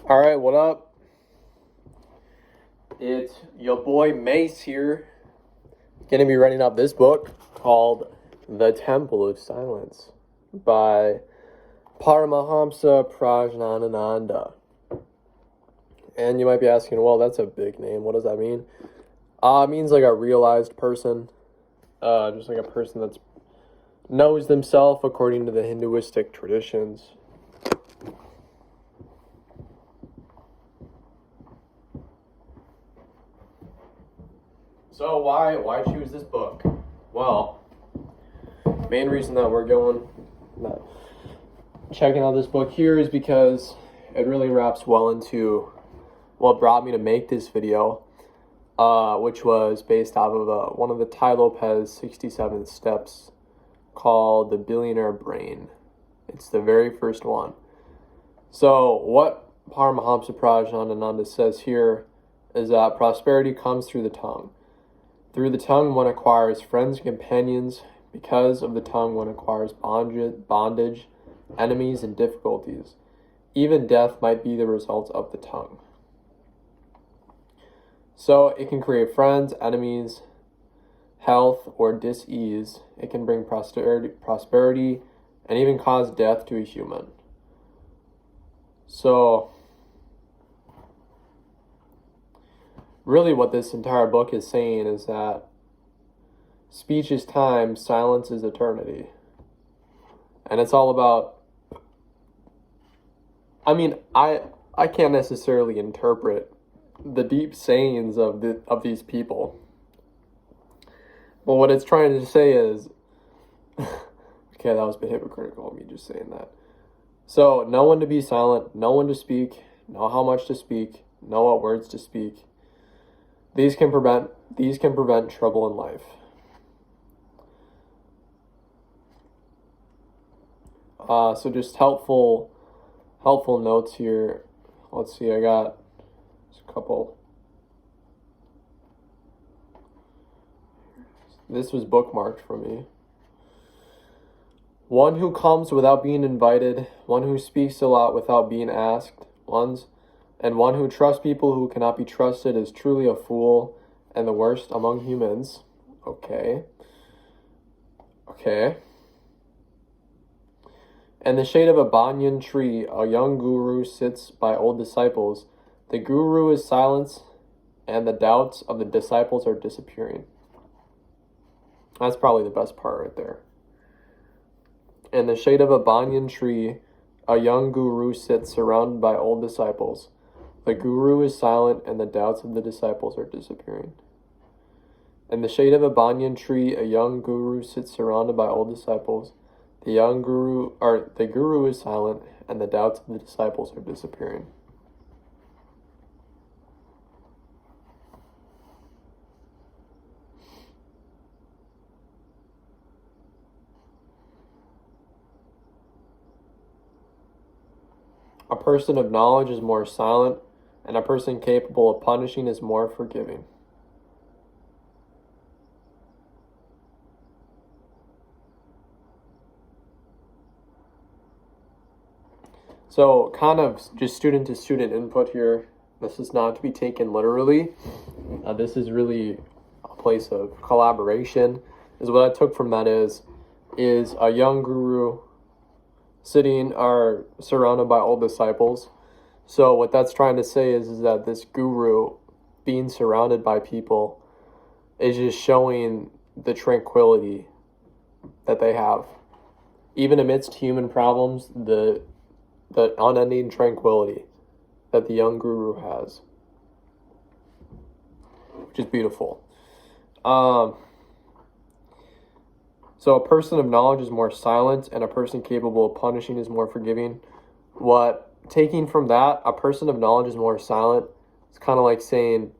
Alright, what up? It's your boy Mace here. Gonna be writing up this book called The Temple of Silence by Paramahamsa Prajnananada. And you might be asking, well, that's a big name. What does that mean? It means like a realized person. Just like a person that knows themselves according to the Hinduistic traditions. So why choose this book? Well, main reason that we're checking out this book here is because it really wraps well into what brought me to make this video, which was based off of one of the Tai Lopez 67 steps called the Billionaire Brain. It's the very first one. So what Paramahamsa Prajnananada says here is that prosperity comes through the tongue. Through the tongue one acquires friends and companions. Because of the tongue one acquires bondage, enemies, and difficulties. Even death might be the result of the tongue. So it can create friends, enemies, health, or dis-ease. It can bring prosperity, and even cause death to a human. So really what this entire book is saying is that speech is time, silence is eternity. And it's all about, I can't necessarily interpret the deep sayings of these people. But what it's trying to say is, okay, that was a bit hypocritical of me just saying that. So, know when to be silent, know when to speak, know how much to speak, know what words to speak. These can prevent trouble in life. So just helpful notes here. Let's see, I got a couple. This was bookmarked for me. One who comes without being invited, one who speaks a lot without being asked, and one who trusts people who cannot be trusted is truly a fool and the worst among humans. Okay. In the shade of a banyan tree, a young guru sits by old disciples. The guru is silence, and the doubts of the disciples are disappearing. That's probably the best part right there. In the shade of a banyan tree, a young guru sits surrounded by old disciples. The guru is silent, and the doubts of the disciples are disappearing. In the shade of a banyan tree, a young guru sits surrounded by old disciples. The guru is silent, and the doubts of the disciples are disappearing. A person of knowledge is more silent, and a person capable of punishing is more forgiving. So kind of just student to student input here. This is not to be taken literally. This is really a place of collaboration. Is what I took from that is a young guru sitting or surrounded by old disciples. So what that's trying to say is that this guru being surrounded by people is just showing the tranquility that they have. Even amidst human problems, the unending tranquility that the young guru has, which is beautiful. So a person of knowledge is more silent, and a person capable of punishing is more forgiving. Taking from that, a person of knowledge is more silent. It's kind of like saying,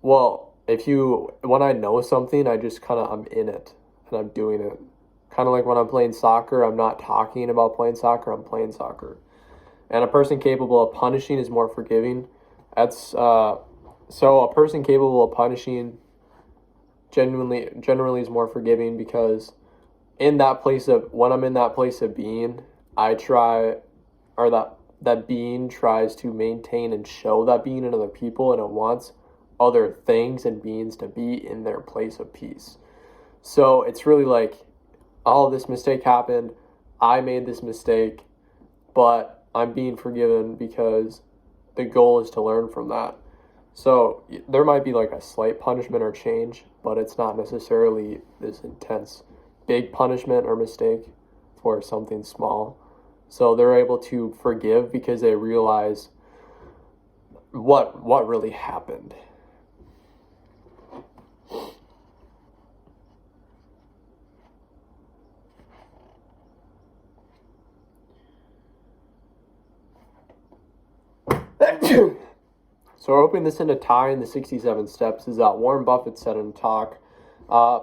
well, when I know something, I'm in it, and I'm doing it. Kind of like when I'm playing soccer, I'm not talking about playing soccer, I'm playing soccer. And a person capable of punishing is more forgiving. So a person capable of punishing generally is more forgiving, because when I'm in that place of being, I try, or that being tries to maintain and show that being in other people, and it wants other things and beings to be in their place of peace. So it's really like, oh, this mistake happened, I made this mistake, but I'm being forgiven because the goal is to learn from that. So there might be like a slight punishment or change, but it's not necessarily this intense big punishment or mistake for something small. So they're able to forgive because they realize what really happened. So we're hoping this into tying the 67 steps is that Warren Buffett said in a talk.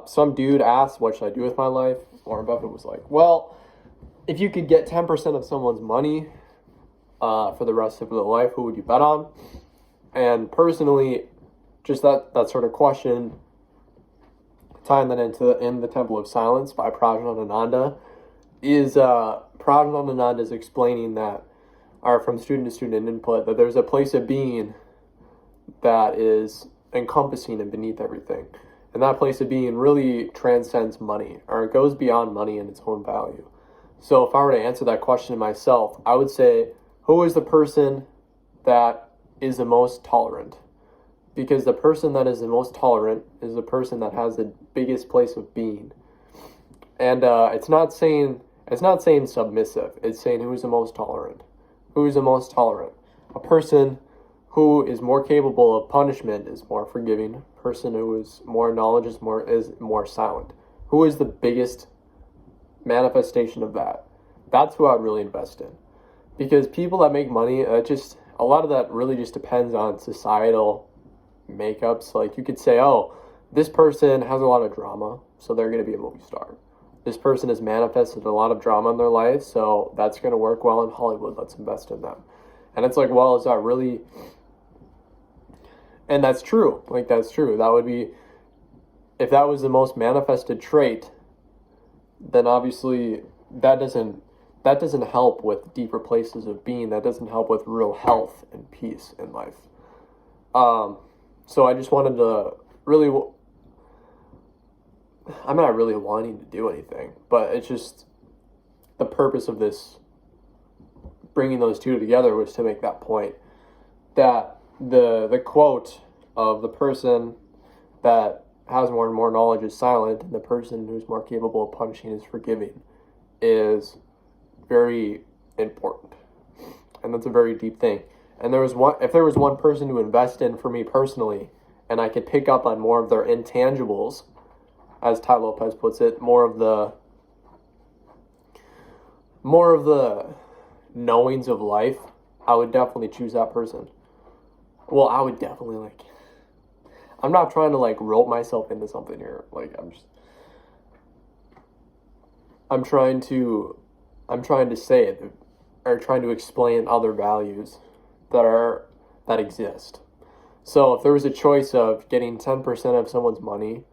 Some dude asked, what should I do with my life? Warren Buffett was like, well, if you could get 10% of someone's money for the rest of their life, who would you bet on? And personally, just that sort of question, tying that into In the Temple of Silence by Prajnananada, is Prajnananada is explaining that, or from student to student input, that there's a place of being that is encompassing and beneath everything. And that place of being really transcends money, or it goes beyond money in its own value. So if I were to answer that question myself, I would say, who is the person that is the most tolerant? Because the person that is the most tolerant is the person that has the biggest place of being. And it's not saying submissive. It's saying who is the most tolerant. Who is the most tolerant? A person who is more capable of punishment is more forgiving. A person who is more knowledge is more silent. Who is the biggest manifestation of that? That's who I'd really invest in. Because people that make money, a lot of that really just depends on societal makeups. Like you could say, oh, this person has a lot of drama, so they're going to be a movie star. This person has manifested a lot of drama in their life, so that's going to work well in Hollywood. Let's invest in them. And it's like, well, is that really... And that's true. Like, that's true. That would be... If that was the most manifested trait, then obviously that doesn't help with deeper places of being. That doesn't help with real health and peace in life. So I just wanted to really... I'm not really wanting to do anything, but it's just the purpose of this, bringing those two together, was to make that point that the quote of the person that has more and more knowledge is silent, and the person who's more capable of punishing is forgiving, is very important. And that's a very deep thing. And if there was one person to invest in for me personally, and I could pick up on more of their intangibles, as Ty Lopez puts it, more of the knowings of life, I would definitely choose that person. Well, I would definitely I'm not trying to rope myself into something here. I'm trying to say it, or trying to explain other values that exist. So if there was a choice of getting 10% of someone's money,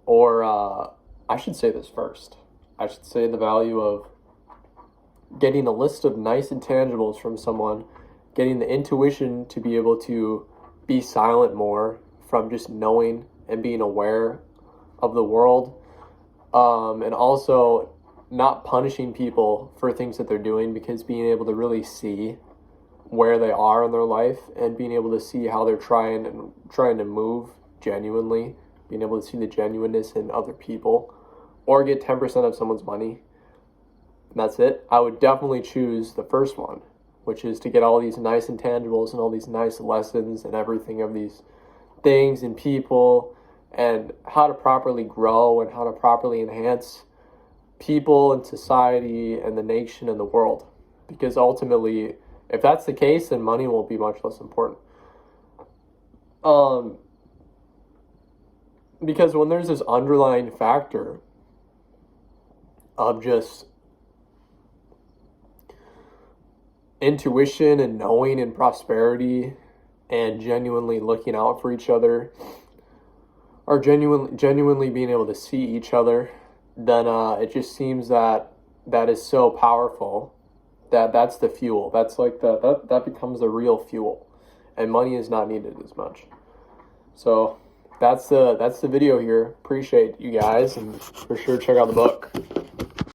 or I should say this first. I should say the value of getting a list of nice intangibles from someone, getting the intuition to be able to be silent more from just knowing and being aware of the world, and also not punishing people for things that they're doing, because being able to really see where they are in their life and being able to see how they're trying to move genuinely, being able to see the genuineness in other people, or get 10% of someone's money. And that's it. I would definitely choose the first one, which is to get all these nice intangibles and all these nice lessons and everything of these things and people, and how to properly grow and how to properly enhance people and society and the nation and the world. Because ultimately, if that's the case, then money will be much less important. Because when there's this underlying factor of just intuition and knowing and prosperity and genuinely looking out for each other, or genuinely being able to see each other, then it just seems that is so powerful that's the fuel. That's like that becomes the real fuel, and money is not needed as much. So that's the video here. Appreciate you guys, and for sure check out the book.